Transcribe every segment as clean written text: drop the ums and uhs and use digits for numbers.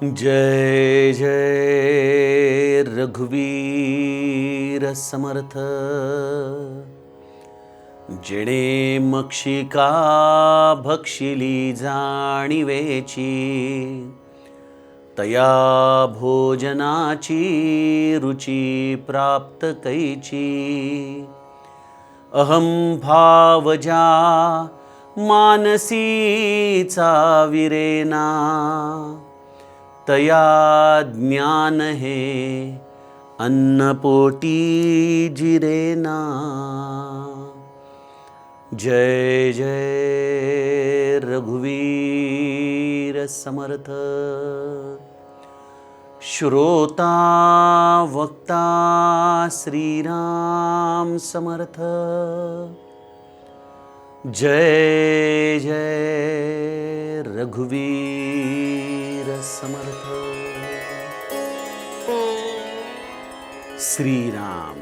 जय जय रघुवीर समर्थ। जिणे मक्षिका भक्षिली जाणिवेची, तया भोजनाची रुची प्राप्त कैची। अहम भावजा मानसीचा विरेना, तया ज्ञान हे अन्नपोटी जिरेना। जय जय रघुवीर समर्थ। श्रोता वक्ता श्रीराम समर्थ। जय जय रघुवीर समर्थ। श्रीराम।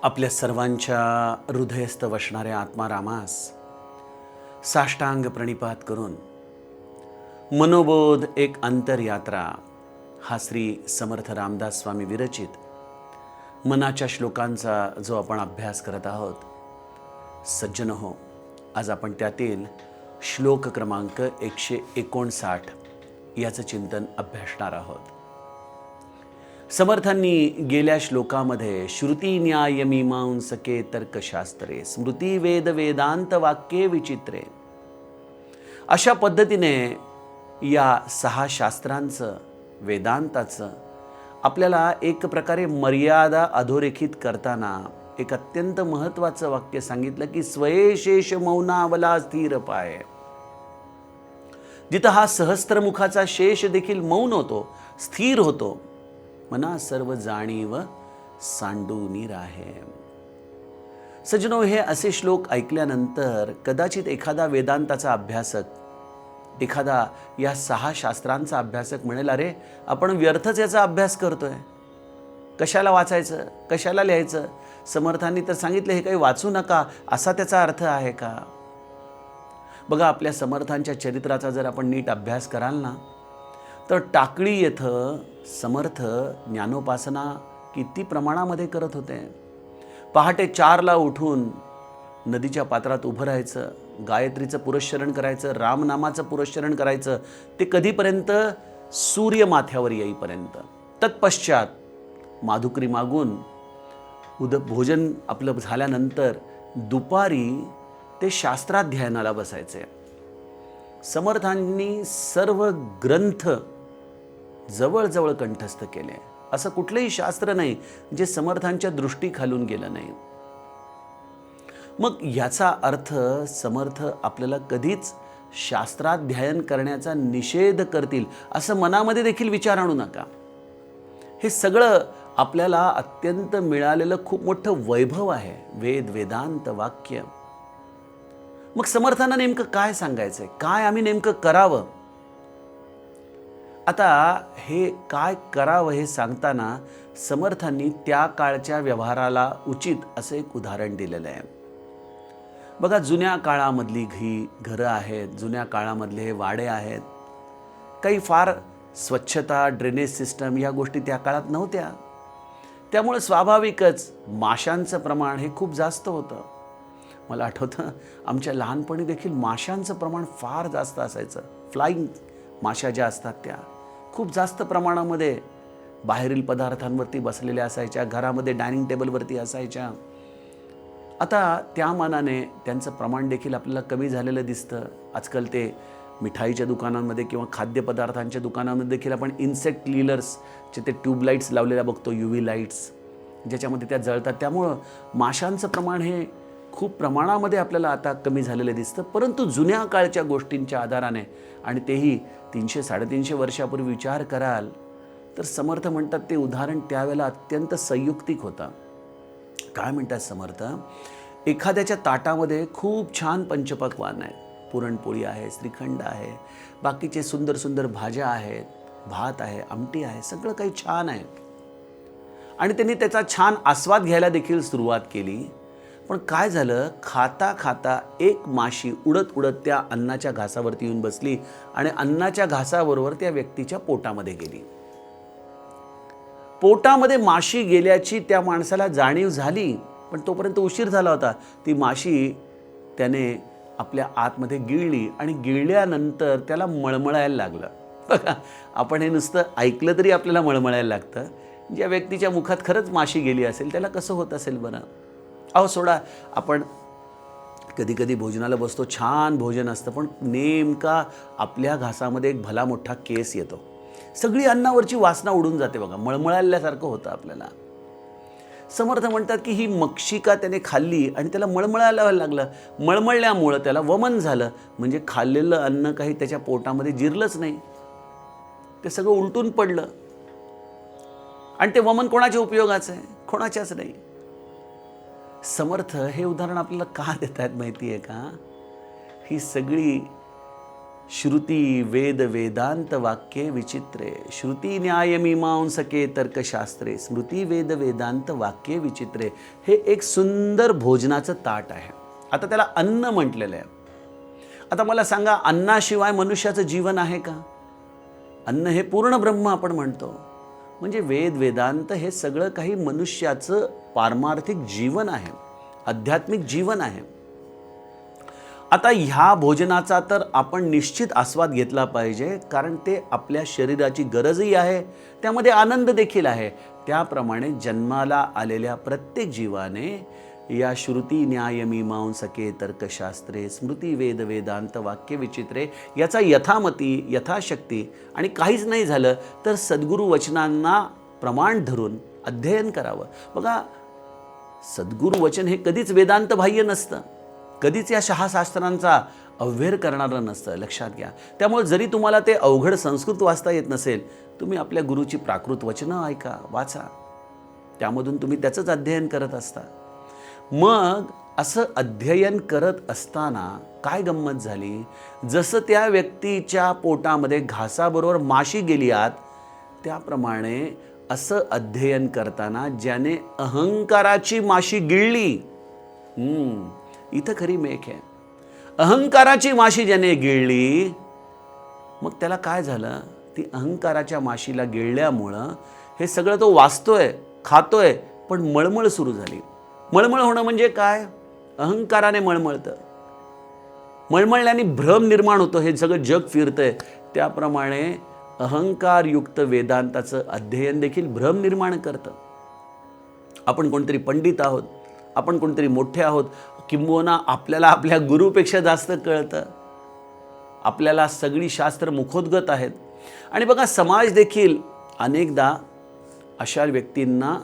आपल्या सर्वांच्या हृदयस्थ वसणाऱ्या आत्मारामास साष्टांग प्रणिपात करून मनोबोध एक अंतरयात्रा हा श्री समर्थ रामदास स्वामी विरचित मनाच्या श्लोकांचा जो आपण अभ्यास करत आहोत, सज्जन हो, आज आपण त्यातील श्लोक क्रमांक 159 याचं चिंतन अभ्यासणार आहोत। समर्थांनी गेल्या श्लोकामध्ये श्रुती न्याय मीमांसके तर्कशास्त्रे स्मृती वेद वेदांत वाक्ये विचित्रे अशा पद्धतीने या 6 शास्त्रांचं, वेदांताचं आपल्याला एक प्रकारे मर्यादा अधोरेखित करताना एक अत्यंत महत्त्वाचं वाक्य सांगितलं की स्वयेशेष मौनावला स्थिर पाय। जिथं हा सहस्त्रमुखाचा शेष देखील मौन होतो, स्थिर होतो, मना सर्व जाणीव सांडूनी राहे। सज्जनो, हे असे श्लोक ऐकल्यानंतर कदाचित एखादा वेदांताचा अभ्यासक, एखादा या 6 शास्त्रांचा अभ्यासक म्हणेल, अरे आपण व्यर्थच याचा अभ्यास करतोय, कशाला वाचायचं, कशाला लिहायचं, समर्थांनी तर सांगितलं हे काही वाचू नका, असा त्याचा अर्थ आहे का? बघा, आपल्या समर्थांच्या चरित्राचा जर आपण नीट अभ्यास कराल ना, तर टाकळी येथं समर्थ ज्ञानोपासना किती प्रमाणामध्ये करत होते। पहाटे 4ला उठून नदीच्या पात्रात उभं राहायचं, गायत्रीचं पुरस्चरण करायचं, रामनामाचं पुरस्चरण करायचं, ते कधीपर्यंत? सूर्य माथ्यावर येईपर्यंत। तत्पश्चात माधुकरी मागून भोजन आपलं झाल्यानंतर दुपारी ते शास्त्राध्ययनाला बसायचे। समर्थांनी सर्व ग्रंथ जवळजवळ कंठस्थ केले। असं कुठलंही शास्त्र नाही जे समर्थांच्या दृष्टीखालून गेलं नाही। मग याचा अर्थ समर्थ आपल्याला कधीच शास्त्राध्ययन करण्याचा निषेध करतील असं मनामध्ये देखील विचार आणू नका। हे सगळं आपल्याला अत्यंत मिळालेलं खूप मोठं वैभव आहे, वेद वेदांत वाक्य। मग समर्थांना नेमकं काय सांगायचंय, काय आम्ही नेमकं करावं? आता हे काय करावं हे सांगताना समर्थांनी त्या काळच्या व्यवहाराला उचित असं एक उदाहरण दिलेलं आहे। बघा, जुन्या काळामधली घरं आहेत, जुन्या काळामधले हे वाडे आहेत, काही फार स्वच्छता, ड्रेनेज सिस्टम या गोष्टी त्या काळात नव्हत्या। त्यामुळे स्वाभाविकच माशांचं प्रमाण हे खूप जास्त होतं। मला आठवतं, आमच्या लहानपणी देखील माशांचं प्रमाण फार जास्त असायचं। फ्लाइंग माशा ज्या असतात त्या खूप जास्त प्रमाणामध्ये बाहेरील पदार्थांवरती बसलेल्या असायच्या, घरामध्ये डायनिंग टेबलवरती असायच्या। आता त्या मानाने त्यांचं प्रमाण देखील आपल्याला कमी झालेलं दिसतं। आजकाल ते मिठाईच्या दुकानांमध्ये किंवा खाद्यपदार्थांच्या दुकानांमध्ये देखील आपण इन्सेक्ट क्लिनर्सचे ते ट्यूबलाईट्स लावलेल्या बघतो, UV लाईट्स, ज्याच्यामध्ये त्या जळतात। त्यामुळं माशांचं प्रमाण हे खूप प्रमाणामध्ये आपल्याला आता कमी झालेलं दिसतं। परंतु जुन्या काळच्या गोष्टींच्या आधाराने, आणि तेही 300-350 वर्षापूर्वी विचार कराल तर समर्थ म्हणतात ते उदाहरण त्यावेळेला अत्यंत संयुक्तिक होतं। काय म्हणतात समर्थ? एखाद्याच्या ताटामध्ये खूप छान पंचपक्वान्न आहे, पुरणपोळी आहे, श्रीखंड आहे, बाकीचे सुंदर सुंदर भाज्या आहेत, भात आहे, आमटी आहे, सगळं काही छान आहे। आणि त्यांनी त्याचा छान आस्वाद घ्यायला देखील सुरुवात केली। पण काय झालं, खाता खाता एक माशी उडत उडत त्या अन्नाच्या घासावरती येऊन बसली आणि अन्नाच्या घासाबरोबर त्या व्यक्तीच्या पोटामध्ये गेली. पोटामध्ये माशी गेल्याची त्या माणसाला जाणीव झाली, पण तोपर्यंत उशीर झाला होता. ती माशी त्याने आपल्या आतमध्ये गिळली आणि गिळल्यानंतर त्याला मळमळायला लागलं. बघा, आपण हे नुसतं ऐकलं तरी आपल्याला मळमळायला लागतं. ज्या व्यक्तीच्या मुखात खरंच माशी गेली असेल त्याला कसं होत असेल बरं? अहो सोडा, आपण कधी कधी भोजनाला बसतो, छान भोजन असतं, पण नेमका आपल्या घासामध्ये एक भला मोठा केस येतो. सगळी अन्नावरची वासना उडून जाते बघा, मळमळाल्यासारखं होतं आपल्याला. समर्थ म्हणतात की ही मक्षिका त्याने खाल्ली आणि त्याला मळमळायला लागलं. मळमळल्यामुळं त्याला वमन झालं, म्हणजे खाल्लेलं अन्न काही त्याच्या पोटामध्ये जिरलंच नाही, ते सगळं उलटून पडलं. आणि ते वमन कोणाच्या उपयोगाचं आहे? कोणाच्याच नाही. समर्थ हे उदाहरण आपल्याला का देत आहेत माहिती आहे का? ही सगळी श्रुती वेद वेदांत वाक्ये विचित्रे, श्रुती न्याय मीमांसके तर्कशास्त्रे, स्मृती वेद वेदांत वाक्ये विचित्रे, हे एक सुंदर भोजनाचं ताट आहे. आता त्याला अन्न म्हटलेलं आहे. आता मला सांगा, अन्नाशिवाय मनुष्याचं जीवन आहे का? अन्न हे पूर्ण ब्रह्म आपण म्हणतो, म्हणजे वेद वेदांत हे सगळं काही मनुष्याचं पारमार्थिक जीवन आहे, आध्यात्मिक जीवन आहे. आता ह्या भोजनाचा तर आपण निश्चित आस्वाद घेतला पाहिजे, कारण ते आपल्या शरीराची गरजही आहे, त्यामध्ये आनंद देखील आहे. त्याप्रमाणे जन्माला आलेल्या प्रत्येक जीवाने या श्रुती न्याय मीमांसके तर्कशास्त्रे, स्मृती वेद वेदांत वाक्य विचित्रे याचा यथामती यथाशक्ती आणि काहीच नाही झालं तर सद्गुरू वचनांना प्रमाण धरून अध्ययन करावं. बघा, सद्गुरू वचन हे कधीच वेदांत बाह्य नसतं, कधीच या शास्त्रांचा अव्हेर करणारं नसतं, लक्षात घ्या. त्यामुळे जरी तुम्हाला ते अवघड संस्कृत वाचता येत नसेल, तुम्ही आपल्या गुरुची प्राकृत वचनं ऐका, वाचा, त्यामधून तुम्ही त्याचंच अध्ययन करत असता. मग असं अध्ययन करत असताना काय गंमत झाली, जसं त्या व्यक्तीच्या पोटामध्ये घासाबरोबर माशी गेली आत, त्याप्रमाणे असं अध्ययन करताना ज्याने अहंकाराची माशी गिळली, इथं खरी मेख आहे. अहंकाराची माशी ज्याने गिळली, मग त्याला काय झालं, ती अहंकाराच्या माशीला गिळल्यामुळं हे सगळं तो वाचतोय, खातोय, पण मळमळ सुरू झाली. मळमळ होणं म्हणजे काय? अहंकाराने मळमळतं, मळमळल्याने भ्रम निर्माण होतो, हे सगळं जग फिरतंय. त्याप्रमाणे अहंकारयुक्त वेदांताचं अध्ययन देखील भ्रम निर्माण करतं. आपण कोणतरी पंडित आहोत, आपण कोणतरी मोठे आहोत, किंबहुना आपल्याला आपल्या गुरुपेक्षा जास्त कळतं, आपल्याला सगळी शास्त्र मुखोद्गत आहेत. आणि बघा, समाज देखील अनेकदा अशा व्यक्तींना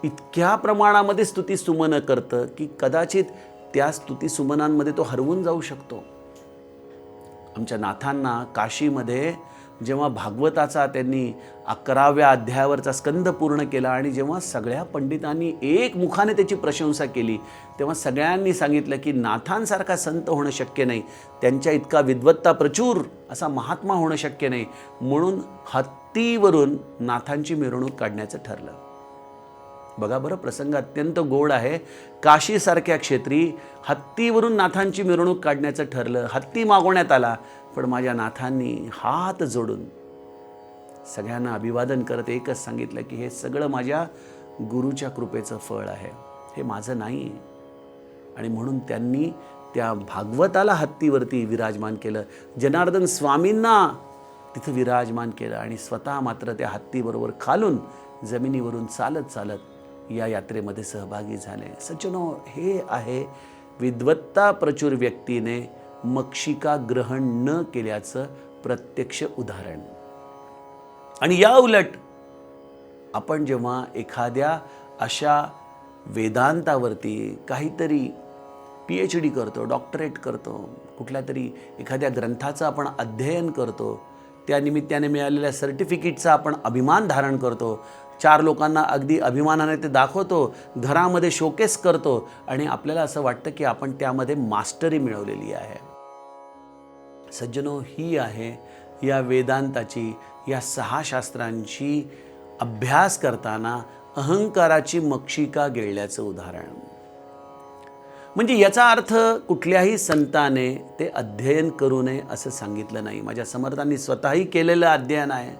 इतक्या प्रमाणामध्ये स्तुतीसुमनं करतं की कदाचित त्या स्तुतीसुमनांमध्ये तो हरवून जाऊ शकतो. आमच्या नाथांना काशीमध्ये जेव्हा भागवताचा त्यांनी 11व्या अध्यायावरचा स्कंद पूर्ण केला आणि जेव्हा सगळ्या पंडितांनी एक मुखाने त्याची प्रशंसा केली, तेव्हा सगळ्यांनी सांगितलं की नाथांसारखा संत होणं शक्य नाही, त्यांच्या इतका विद्वत्ता प्रचूर असा महात्मा होणं शक्य नाही. म्हणून हत्तीवरून नाथांची मिरवणूक काढण्याचं ठरलं. बघा बरं, प्रसंग अत्यंत गोड आहे. काशीसारख्या क्षेत्री हत्तीवरून नाथांची मिरवणूक काढण्याचं ठरलं. हत्ती मागवण्यात आला, पण माझ्या नाथांनी हात जोडून सगळ्यांना अभिवादन करत एकच सांगितलं की हे सगळं माझ्या गुरुच्या कृपेचं फळ आहे, हे माझं नाही. आणि म्हणून त्यांनी त्या भागवताला हत्तीवरती विराजमान केलं, जनार्दन स्वामींना तिथं विराजमान केलं आणि स्वतः मात्र त्या हत्तीबरोबर खालून जमिनीवरून चालत चालत या यात्रेमध्ये सहभागी झाले. सज्जनो, हे आहे विद्वत्ता प्रचूर व्यक्तीने मक्षिका ग्रहण न केल्याचं प्रत्यक्ष उदाहरण. आणि या उलट आपण जेव्हा एखाद्या अशा वेदांतावरती काहीतरी PhD करतो, डॉक्टरेट करतो, कुठल्या तरी एखाद्या ग्रंथाचं आपण अध्ययन करतो, त्या निमित्ताने मिळालेल्या सर्टिफिकेटचा आपण अभिमान धारण करतो, 4 लोकांना अगदी अभिमानाने ते दाखवतो, घरामध्ये शोकेस करतो आणि आपल्याला असं वाटतं की आपण त्यामध्ये मास्टरी मिळवलेली आहे. सज्जनो, ही आहे या वेदांताची, या 6 शास्त्रांची अभ्यास करताना अहंकाराची मक्षिका गिळल्याचं उदाहरण. म्हणजे याचा अर्थ कुठल्याही संताने ते अध्ययन करू नये असं सांगितलं नाही. माझ्या समर्थांनी स्वतःही केलेलं अध्ययन आहे.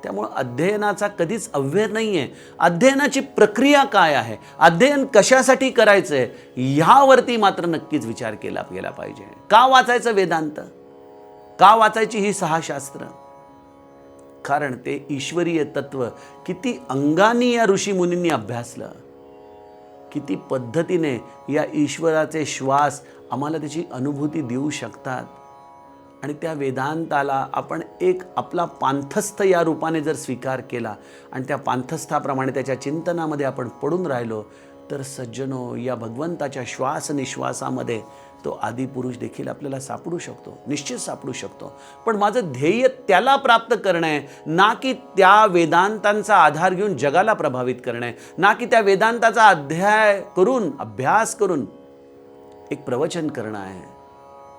त्यामुळं अध्ययनाचा कधीच अव्यय नाही आहे. अध्ययनाची प्रक्रिया काय आहे, अध्ययन कशासाठी करायचं आहे, ह्यावरती मात्र नक्कीच विचार केला गेला पाहिजे. का वाचायचं वेदांत, का वाचायची ही 6 शास्त्र? कारण ते ईश्वरीय तत्व किती अंगानी या ऋषीमुनींनी अभ्यासलं, किती पद्धतीने या ईश्वराचे श्वास आम्हाला त्याची अनुभूती देऊ शकतात. आणि त्या वेदांताला आपण एक आपला पांथस्थ या रूपाने जर स्वीकार केला आणि त्या पांथस्थाप्रमाणे त्याच्या चिंतनामध्ये आपण पडून राहिलो, तर सज्जनो, या भगवंताच्या श्वास निश्वासामध्ये तो आदिपुरुष देखील आपल्याला सापडू शकतो, निश्चित सापडू शकतो. पण माझं ध्येय त्याला प्राप्त करणं आहे, ना की त्या वेदांतांचा आधार घेऊन जगाला प्रभावित करणं आहे, ना की त्या वेदांताचा अभ्यास करून एक प्रवचन करणं आहे.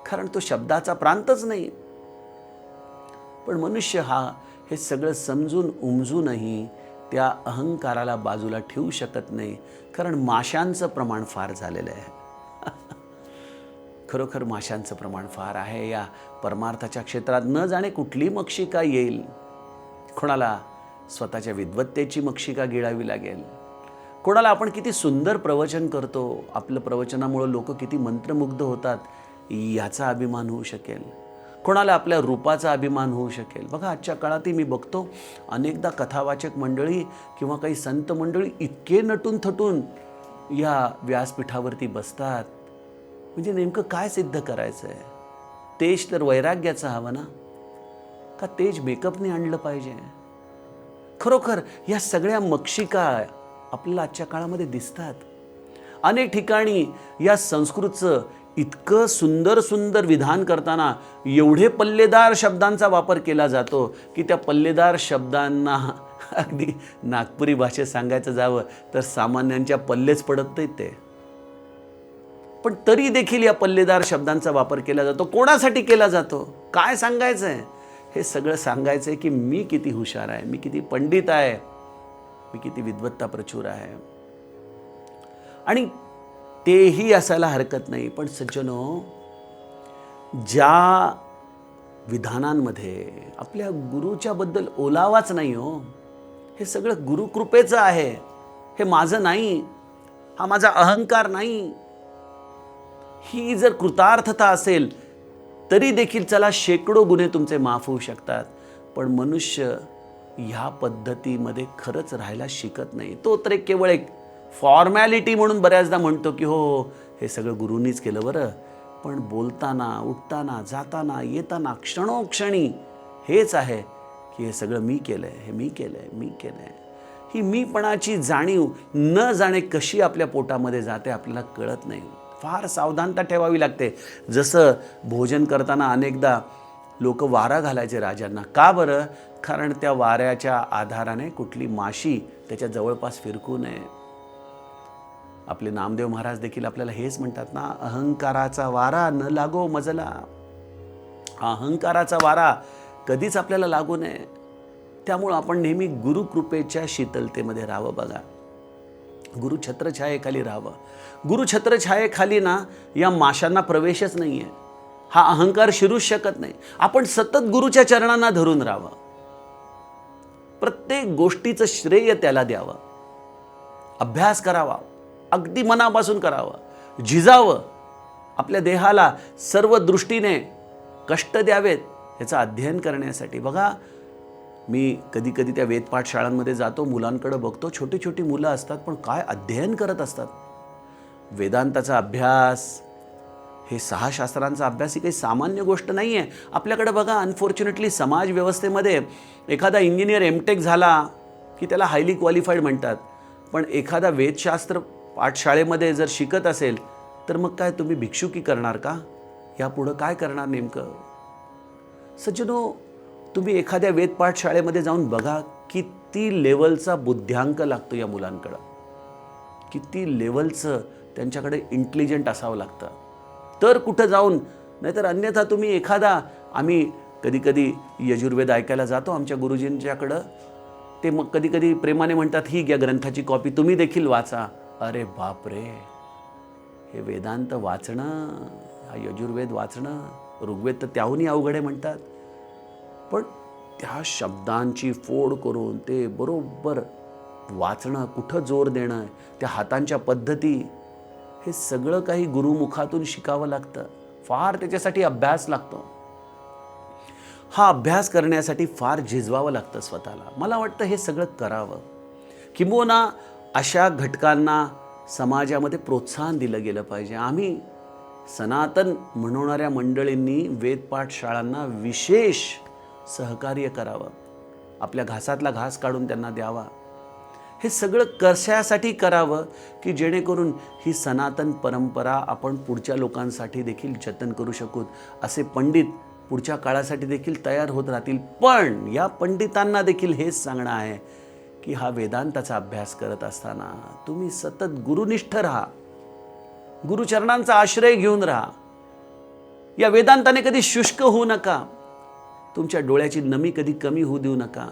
कारण तो शब्दाचा प्रांतच नाही. पण मनुष्य हा हे सगळं समजून उमजूनही त्या अहंकाराला बाजूला ठेवू शकत नाही. कारण माशांचं प्रमाण फार झालेलं आहे. खरोखर माशांचं प्रमाण फार आहे या परमार्थाच्या क्षेत्रात. न जाणे कुठली मक्षिका येईल. कोणाला स्वतःच्या विद्वत्तेची मक्षिका गिळावी लागेल, कोणाला आपण किती सुंदर प्रवचन करतो, आपलं प्रवचनामुळे लोक किती मंत्रमुग्ध होतात याचा अभिमान होऊ शकेल, कोणाला आपल्या रूपाचा अभिमान होऊ शकेल. बघा, आजच्या काळातही मी बघतो अनेकदा कथावाचक मंडळी किंवा काही संत मंडळी इतके नटून थटून या व्यासपीठावरती बसतात. म्हणजे नेमकं काय सिद्ध करायचं आहे? तेज तर वैराग्याचं हवं ना, का तेज मेकअपने आणलं पाहिजे? खरोखर या सगळ्या मक्षिका आपल्याला आजच्या काळामध्ये दिसतात. अनेक ठिकाणी या संस्कृतचं इतकं सुंदर सुंदर विधान करताना एवढे पल्लेदार शब्दांचा वापर केला जातो की त्या पल्लेदार शब्दांना अगदी नागपुरी भाषेत सांगायचं जावं तर सामान्यांच्या पल्लेच पडत नाहीत ते. पण तरी देखील या पल्लेदार शब्दांचा वापर केला जातो. कोणासाठी केला जातो? काय सांगायचं आहे? हे सगळं सांगायचं आहे की मी किती हुशार आहे, मी किती पंडित आहे, मी किती विद्वत्ता प्रचूर आहे. आणि तेही असायला हरकत नाही. पण सज्जनो, ज्या विधानांमध्ये आपल्या गुरुच्या बद्दल ओलावाच नाही हो, हे सगळं गुरुकृपेचं आहे. हे माझं नाही, हा माझा अहंकार नाही. ही जर कृतार्थता असेल तरी देखील चला शेकडो गुन्हे तुमचे माफ होऊ शकतात. पण मनुष्य ह्या पद्धतीमध्ये खरंच राहायला शिकत नाही. तो तर केवळ एक फॉर्मॅलिटी म्हणून बऱ्याचदा म्हणतो की हो हे सगळं गुरूंनीच केलं बरं. पण बोलताना, उठताना, जाताना, येताना क्षणोक्षणी हेच आहे की हे सगळं मी केलं आहे, हे मी केलं आहे, मी केलं आहे. ही मीपणाची जाणीव न जाणे कशी आपल्या पोटामध्ये जाते आपल्याला कळत नाही. फार सावधानता ठेवावी लागते. जसं भोजन करताना अनेकदा लोक वारा घालायचे राजांना. का बरं? कारण त्या वाऱ्याच्या आधाराने कुठली माशी त्याच्या जवळपास फिरकू नये. आपले नामदेव महाराज देखील आपल्याला हेच म्हणतात ना, अहंकाराचा वारा न लागो मजला. अहंकाराचा वारा कधीच आपल्याला लागू नये. त्यामुळं आपण नेहमी गुरुकृपेच्या शीतलतेमध्ये राहावं. बघा, गुरुछत्रछायेखाली राहावं. गुरुछत्रछायेखाली ना या माशांना प्रवेशच नाही आहे. हा अहंकार शिरूच शकत नाही. आपण सतत गुरुच्या चरणांना धरून राहावं. प्रत्येक गोष्टीचं श्रेय त्याला द्यावं. अभ्यास करावा, अगदी मनापासून करावं, झिजावं. आपल्या देहाला सर्व दृष्टीने कष्ट द्यावेत याचं अध्ययन करण्यासाठी. बघा, मी कधी कधी त्या वेदपाठ शाळांमध्ये जातो, मुलांकडे बघतो, छोटी छोटी मुलं असतात पण काय अध्ययन करत असतात. वेदांताचा अभ्यास, हे 6 शास्त्रांचा अभ्यास ही काही सामान्य गोष्ट नाही आहे. आपल्याकडे बघा, अनफॉर्च्युनेटली समाज व्यवस्थेमध्ये एखादा इंजिनियर एमटेक झाला की त्याला हायली क्वालिफाईड म्हणतात. पण एखादा वेदशास्त्र पाठशाळेमध्ये जर शिकत असेल तर मग काय तुम्ही भिक्षुकी करणार का? यापुढं काय करणार नेमकं? सज्जनो, तुम्ही एखाद्या वेदपाठ शाळेमध्ये जाऊन बघा किती लेवलचा बुद्ध्यांक लागतो या मुलांकडं, किती लेवलचं त्यांच्याकडे इंटेलिजंट असावं लागतं. तर कुठं जाऊन, नाहीतर अन्यथा तुम्ही एखादा, आम्ही कधी कधी यजुर्वेद ऐकायला जातो आमच्या गुरुजींच्याकडं, ते मग कधी कधी प्रेमाने म्हणतात ही घ्या ग्रंथाची कॉपी, तुम्ही देखील वाचा. अरे बापरे, हे वेदांत वाचणं, हा यजुर्वेद वाचणं, ऋग्वेद तर त्याहूनही अवघड आहे म्हणतात, पण त्या शब्दांची फोड करून ते बरोबर वाचणं, कुठं जोर देणं, त्या हातांच्या पद्धती, हे सगळं काही गुरुमुखातून शिकावं लागतं. फार त्याच्यासाठी अभ्यास लागतो. हा अभ्यास करण्यासाठी फार झिजवावं लागतं स्वतःला. मला वाटतं हे सगळं करावं. किंबहुना अशा घटकांना समाजामध्ये प्रोत्साहन दिलं गेलं पाहिजे. आम्ही सनातन म्हणणाऱ्या मंडळींनी वेदपाठ शाळांना विशेष सहकार्य करावं. आपल्या घासातला घास काढून त्यांना द्यावा. हे सगळं कशासाठी करावं की जेणेकरून ही सनातन परंपरा आपण पुढच्या लोकांसाठी देखील जतन करू शकू. असे पंडित पुढच्या काळासाठी देखील तयार होत राहतील. पण या पंडितांना देखील हेच सांगणं आहे की हा वेदांताचा अभ्यास करत असताना तुम्ही सतत गुरुनिष्ठ राहा, गुरुचरणांचा आश्रय घेऊन राहा. या वेदांताने कधी शुष्क होऊ नका. तुमच्या डोळ्याची नमी कधी कमी होऊ देऊ नका.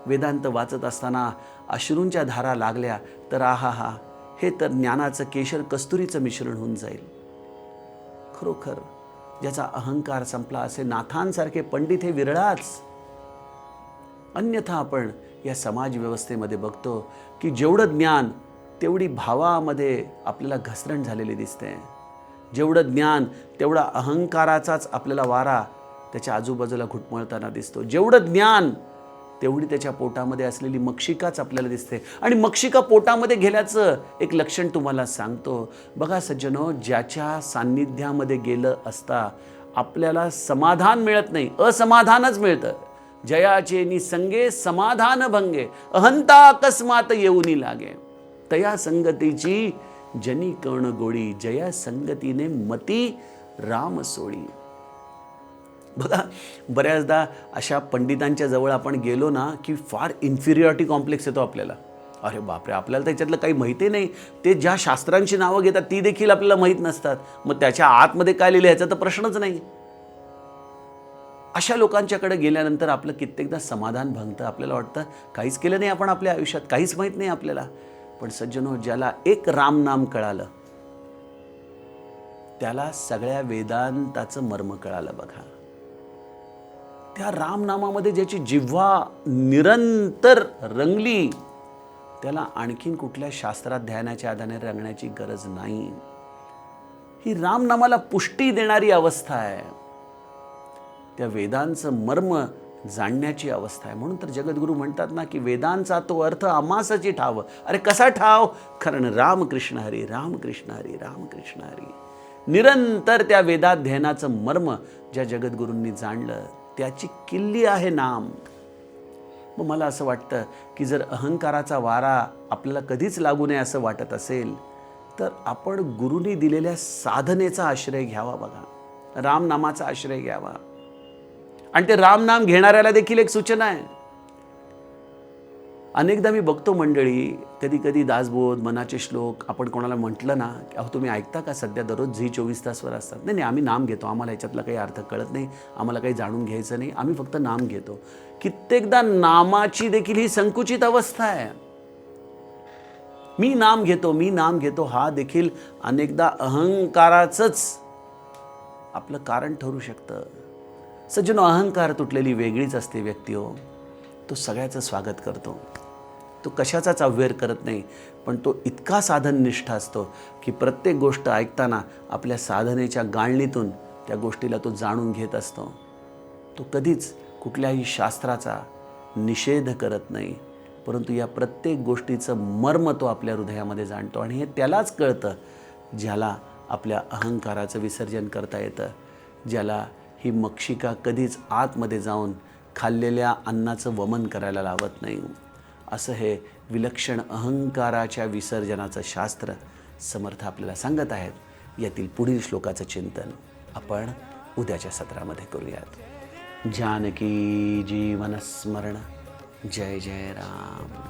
वेदांत वाचत असताना अश्रूंच्या धारा लागल्या तर आहा, हे तर ज्ञानाचं केशर कस्तुरीचं मिश्रण होऊन जाईल. खरोखर ज्याचा अहंकार संपला असे नाथांसारखे पंडित हे विरळाच. अन्यथा आपण या समाज व्यवस्थेमध्ये बघतो की जेवढं ज्ञान तेवढी भावामध्ये आपल्याला घसरण झालेली दिसते. जेवढं ज्ञान तेवढा अहंकाराचाच आपल्याला वारा त्याच्या आजूबाजूला घुटमळताना दिसतो. जेवढं ज्ञान तेवढी त्याच्या पोटामध्ये असलेली मक्षिकाच आपल्याला दिसते. आणि मक्षिका पोटामध्ये गेल्याचं एक लक्षण तुम्हाला सांगतो. बघा सज्जनो, ज्याच्या सान्निध्यामध्ये गेलं असता आपल्याला समाधान मिळत नाही, असमाधानच मिळतं. जयाचे निसंगे समाधान भंगे, अहंता अकस्मात येऊनी लागे. तया संगतीची जनी कर्ण गोडी, जया संगतीने मती राम सोडी. बघा, बऱ्याचदा अशा पंडितांच्या जवळ आपण गेलो ना की फार इन्फिरियरिटी कॉम्प्लेक्स येतो आपल्याला. अरे बापरे, आपल्याला त्याच्यातलं काही माहिती नाही. ते ज्या शास्त्रांची नावं घेतात ती देखील आपल्याला माहीत नसतात. मग त्याच्या आतमध्ये काय लिहिलं ह्याचा तर प्रश्नच नाही. अशा लोकांच्याकडे गेल्यानंतर आपलं कित्येकदा समाधान भंगतं. आपल्याला वाटतं काहीच केलं नाही आपण आपल्या आयुष्यात, काहीच माहीत नाही आपल्याला. पण सज्जनो, ज्याला एक रामनाम कळालं त्याला सगळ्या वेदांताचं मर्म कळालं. बघा, त्या रामनामामध्ये ज्याची जिव्हा निरंतर रंगली त्याला आणखीन कुठल्या शास्त्राध्यानाच्या आधारे रंगण्याची गरज नाही. ही रामनामाला पुष्टी देणारी अवस्था आहे. त्या वेदांचं मर्म जाणण्याची अवस्था आहे. म्हणून तर जगद्गुरू म्हणतात ना की वेदांचा तो अर्थ आमासाची ठाव. अरे कसा ठाव? कारण रामकृष्ण हरी, रामकृष्ण हरी, रामकृष्ण हरी. निरंतर त्या वेदाध्ययनाचं मर्म ज्या जगद्गुरूंनी जाणलं त्याची किल्ली आहे नाम. मग मला असं वाटतं की जर अहंकाराचा वारा आपल्याला कधीच लागू नये असं वाटत असेल तर आपण गुरूंनी दिलेल्या साधनेचा आश्रय घ्यावा. बघा, रामनामाचा आश्रय घ्यावा. आणि ते रामनाम घेणाऱ्याला देखील एक सूचना आहे. अनेकदा मी बघतो मंडळी, कधी कधी दासबोध, मनाचे श्लोक आपण कोणाला म्हटलं ना, अहो तुम्ही ऐकता का? सध्या दररोज झी 24 तासवर असतात. नाही, आम्ही नाम घेतो, आम्हाला याच्यातला काही अर्थ कळत नाही, आम्हाला काही जाणून घ्यायचं नाही, आम्ही फक्त नाम घेतो. कित्येकदा नामाची देखील ही संकुचित अवस्था आहे. मी नाम घेतो, मी नाम घेतो, हा देखील अनेकदा अहंकाराचंच आपलं कारण ठरू शकतं. सज्जनो, अहंकार तुटलेली वेगळीच असते व्यक्ती हो. तो सगळ्याचं स्वागत करतो, तो कशाचाच अव्यय करत नाही. पण तो इतका साधननिष्ठ असतो की प्रत्येक गोष्ट ऐकताना आपल्या साधनेच्या गाळणीतून त्या गोष्टीला तो जाणून घेत असतो. तो कधीच कुठल्याही शास्त्राचा निषेध करत नाही, परंतु या प्रत्येक गोष्टीचं मर्म तो आपल्या हृदयामध्ये जाणतो. आणि हे त्यालाच कळतं ज्याला आपल्या अहंकाराचं विसर्जन करता येतं, ज्याला ही मक्षिका कधीच आतमध्ये जाऊन खाल्लेल्या अन्नाचं वमन करायला लावत नाही. असं हे विलक्षण अहंकाराच्या विसर्जनाचं शास्त्र समर्थ आपल्याला सांगत आहेत. यातील पुढील श्लोकाचं चिंतन आपण उद्याच्या सत्रामध्ये करूयात. जानकी जीवन स्मरण. जय जय राम.